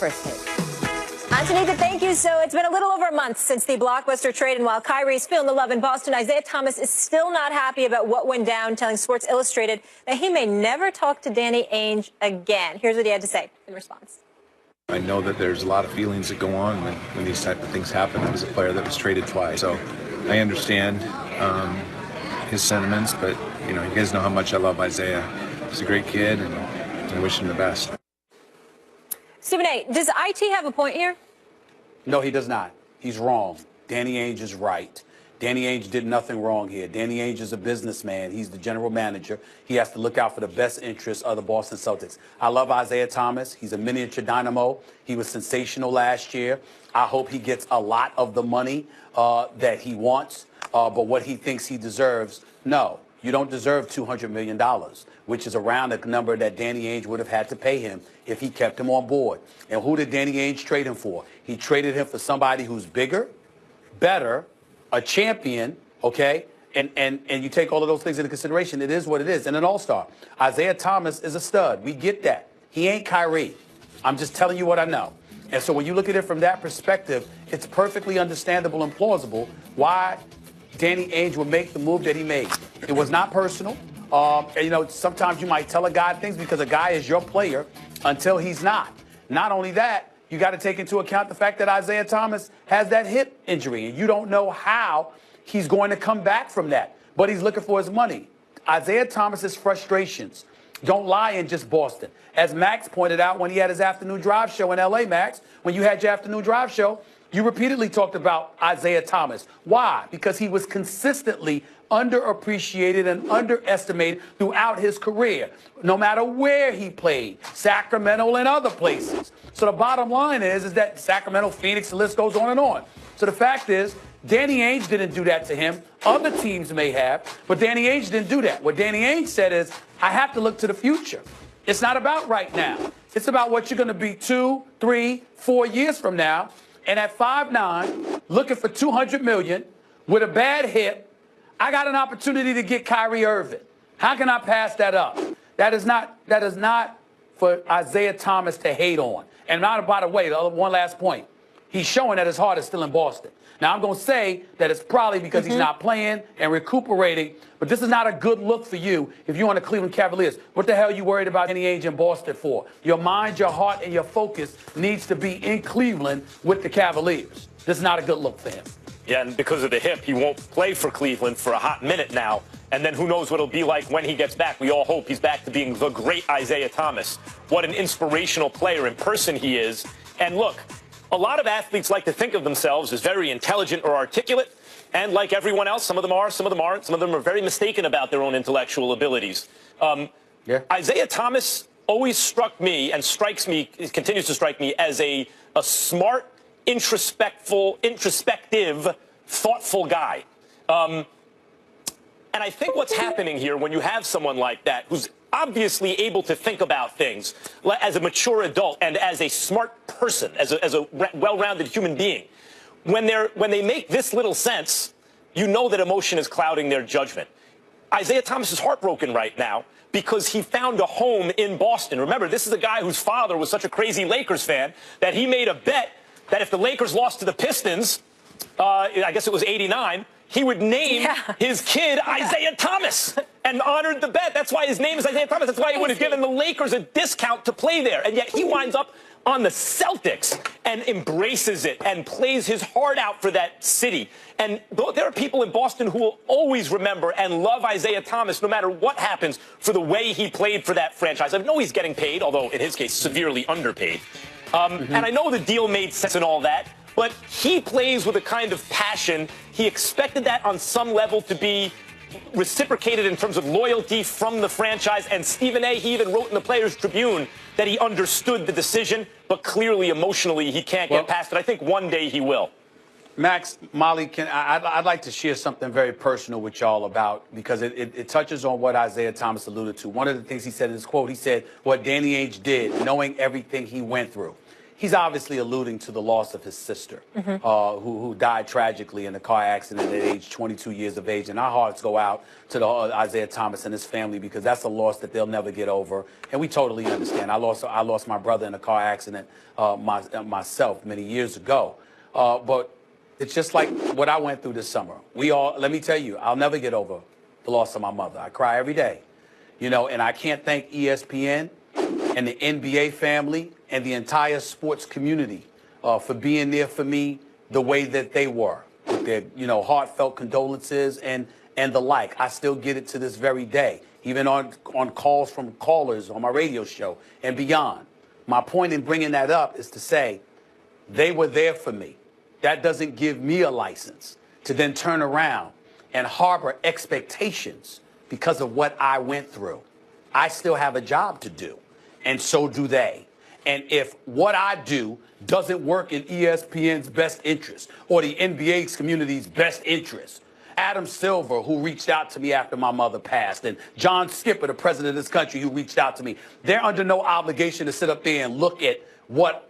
first take. Antonita, thank you. So it's been a little over a month since the blockbuster trade, and while Kyrie's feeling the love in Boston, Isaiah Thomas is still not happy about what went down, telling Sports Illustrated that he may never talk to Danny Ainge again. Here's what he had to say in response. I know that there's a lot of feelings that go on when these type of things happen. I was a player that was traded twice, so I understand his sentiments, but, you know, you guys know how much I love Isaiah. He's a great kid, and I wish him the best. Stephen A., does IT have a point here? No, he does not. He's wrong. Danny Ainge is right. Danny Ainge did nothing wrong here. Danny Ainge is a businessman. He's the general manager. He has to look out for the best interests of the Boston Celtics. I love Isaiah Thomas. He's a miniature dynamo. He was sensational last year. I hope he gets a lot of the money that he wants, but what he thinks he deserves, no. You don't deserve $200 million, which is around the number that Danny Ainge would have had to pay him if he kept him on board. And who did Danny Ainge trade him for? He traded him for somebody who's bigger, better, a champion, okay? And you take all of those things into consideration. It is what it is. And an all-star. Isaiah Thomas is a stud. We get that. He ain't Kyrie. I'm just telling you what I know. And so when you look at it from that perspective, it's perfectly understandable and plausible why Danny Ainge would make the move that he made. It was not personal. And, you know, sometimes you might tell a guy things because a guy is your player until he's not. Not only that, you got to take into account the fact that Isaiah Thomas has that hip injury, and you don't know how he's going to come back from that. But he's looking for his money. Isaiah Thomas's frustrations don't lie in just Boston. As Max pointed out when he had his afternoon drive show in L.A., Max, when you had your afternoon drive show, you repeatedly talked about Isaiah Thomas. Why? Because he was consistently underappreciated and underestimated throughout his career, no matter where he played, Sacramento and other places. So the bottom line is that Sacramento, Phoenix, the list goes on and on. So the fact is, Danny Ainge didn't do that to him. Other teams may have, but Danny Ainge didn't do that. What Danny Ainge said is, I have to look to the future. It's not about right now. It's about what you're going to be 2, 3, 4 years from now. And at 5'9", looking for $200 million with a bad hip, I got an opportunity to get Kyrie Irving. How can I pass that up? That is not for Isaiah Thomas to hate on. And not, by the way, one last point. He's showing that his heart is still in Boston. Now, I'm going to say that it's probably because he's not playing and recuperating, but this is not a good look for you if you're on the Cleveland Cavaliers. What the hell are you worried about Danny Ainge in Boston for? Your mind, your heart, and your focus needs to be in Cleveland with the Cavaliers. This is not a good look for him. Yeah, and because of the hip, he won't play for Cleveland for a hot minute now. And then who knows what it'll be like when he gets back. We all hope he's back to being the great Isaiah Thomas. What an inspirational player in person he is. And look, a lot of athletes like to think of themselves as very intelligent or articulate. And like everyone else, some of them are, some of them aren't. Some of them are very mistaken about their own intellectual abilities. Isaiah Thomas always struck me and strikes me, continues to strike me as a smart, introspective, thoughtful guy. And I think what's happening here when you have someone like that who's obviously able to think about things as a mature adult and as a smart person, as a well-rounded human being, when they make this little sense, you know that emotion is clouding their judgment. Isaiah Thomas is heartbroken right now because he found a home in Boston. Remember, this is a guy whose father was such a crazy Lakers fan that he made a bet that if the Lakers lost to the Pistons, I guess it was '89, he would name his kid Isaiah Thomas and honored the bet. That's why his name is Isaiah Thomas. That's why he would have given the Lakers a discount to play there. And yet he winds up on the Celtics and embraces it and plays his heart out for that city. And there are people in Boston who will always remember and love Isaiah Thomas no matter what happens for the way he played for that franchise. I know he's getting paid, although in his case severely underpaid. And I know the deal made sense and all that, but he plays with a kind of passion. He expected that on some level to be reciprocated in terms of loyalty from the franchise. And Stephen A., he even wrote in the Players Tribune that he understood the decision, but clearly emotionally he can't get past it. I think one day he will. Max, Molly, I'd like to share something very personal with y'all about, because it touches on what Isaiah Thomas alluded to. One of the things he said in his quote, he said, what Danny Ainge did, knowing everything he went through. he's obviously alluding to the loss of his sister, who died tragically in a car accident at age 22 years of age. And our hearts go out to the Isaiah Thomas and his family, because that's a loss that they'll never get over. And we totally understand. I lost my brother in a car accident myself many years ago. But it's just like what I went through this summer. Let me tell you, I'll never get over the loss of my mother. I cry every day, you know, and I can't thank ESPN and the NBA family and the entire sports community for being there for me the way that they were, with their, you know, heartfelt condolences and the like. I still get it to this very day, even on calls from callers on my radio show and beyond. My point in bringing that up is to say they were there for me. That doesn't give me a license to then turn around and harbor expectations because of what I went through. I still have a job to do, and so do they. And if what I do doesn't work in ESPN's best interest or the NBA's community's best interest, Adam Silver, who reached out to me after my mother passed, and John Skipper, the president of this country, who reached out to me, they're under no obligation to sit up there and look at what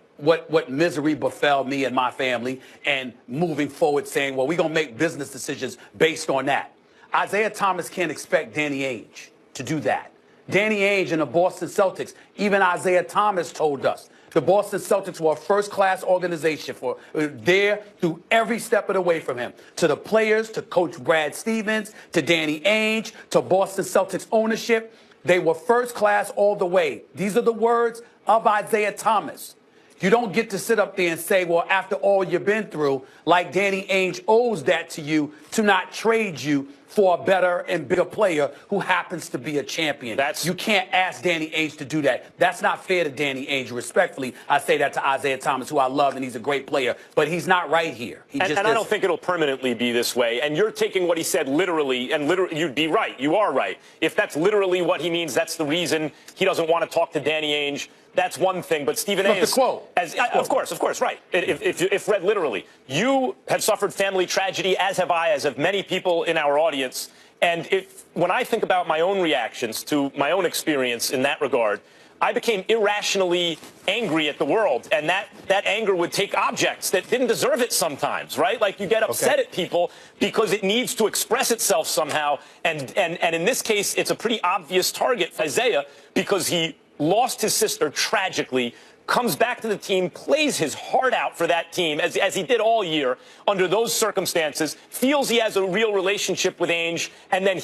misery befell me and my family and moving forward saying, well, we're going to make business decisions based on that. Isaiah Thomas can't expect Danny Ainge to do that. Danny Ainge and the Boston Celtics, even Isaiah Thomas told us, the Boston Celtics were a first-class organization there through every step of the way, from him to the players, to Coach Brad Stevens, to Danny Ainge, to Boston Celtics ownership. They were first class all the way. These are the words of Isaiah Thomas. You don't get to sit up there and say, well, after all you've been through, like Danny Ainge owes that to you, to not trade you for a better and bigger player who happens to be a champion. You can't ask Danny Ainge to do that. That's not fair to Danny Ainge. Respectfully, I say that to Isaiah Thomas, who I love, and he's a great player. But he's not right here. And I don't think it'll permanently be this way. And you're taking what he said literally, and literally, you'd be right. You are right. If that's literally what he means, that's the reason he doesn't want to talk to Danny Ainge. That's one thing, but Stephen A. is, quote. Of course, right. If read literally, you have suffered family tragedy, as have I, as have many people in our audience. And when I think about my own reactions to my own experience in that regard, I became irrationally angry at the world, and that anger would take objects that didn't deserve it sometimes, right? Like you get upset at people because it needs to express itself somehow, and in this case, it's a pretty obvious target for Isaiah because he lost his sister tragically, comes back to the team, plays his heart out for that team, as he did all year under those circumstances, feels he has a real relationship with Ainge, and then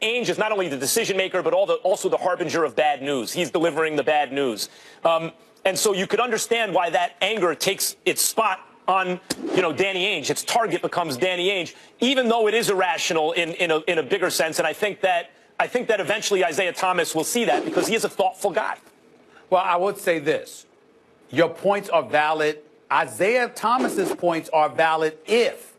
Ainge is not only the decision maker, but also the harbinger of bad news. He's delivering the bad news. And so you could understand why that anger takes its spot on, Danny Ainge. Its target becomes Danny Ainge, even though it is irrational in a bigger sense. And I think that eventually Isaiah Thomas will see that because he is a thoughtful guy. Well, I would say this. Your points are valid. Isaiah Thomas's points are valid if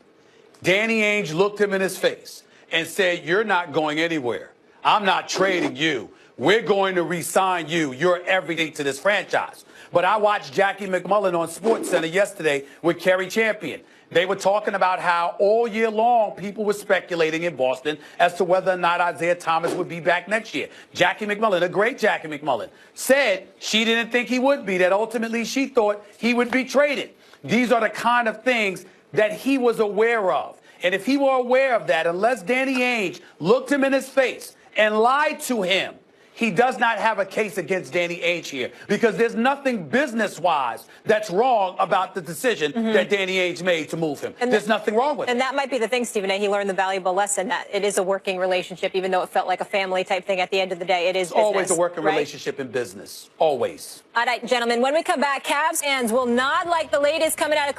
Danny Ainge looked him in his face and said, you're not going anywhere. I'm not trading you. We're going to re-sign you. You're everything to this franchise. But I watched Jackie McMullen on SportsCenter yesterday with Kerry Champion. They were talking about how all year long people were speculating in Boston as to whether or not Isaiah Thomas would be back next year. Jackie McMullen, a great Jackie McMullen, said she didn't think he would be, that ultimately she thought he would be traded. These are the kind of things that he was aware of. And if he were aware of that, unless Danny Ainge looked him in his face and lied to him, he does not have a case against Danny Ainge here, because there's nothing business-wise that's wrong about the decision that Danny Ainge made to move him. And there's nothing wrong with it. And that might be the thing, Stephen A. He learned the valuable lesson that it is a working relationship, even though it felt like a family type thing. At the end of the day, it is business, always a working relationship in business. Always. All right, gentlemen, when we come back, Cavs fans will not like the latest coming out of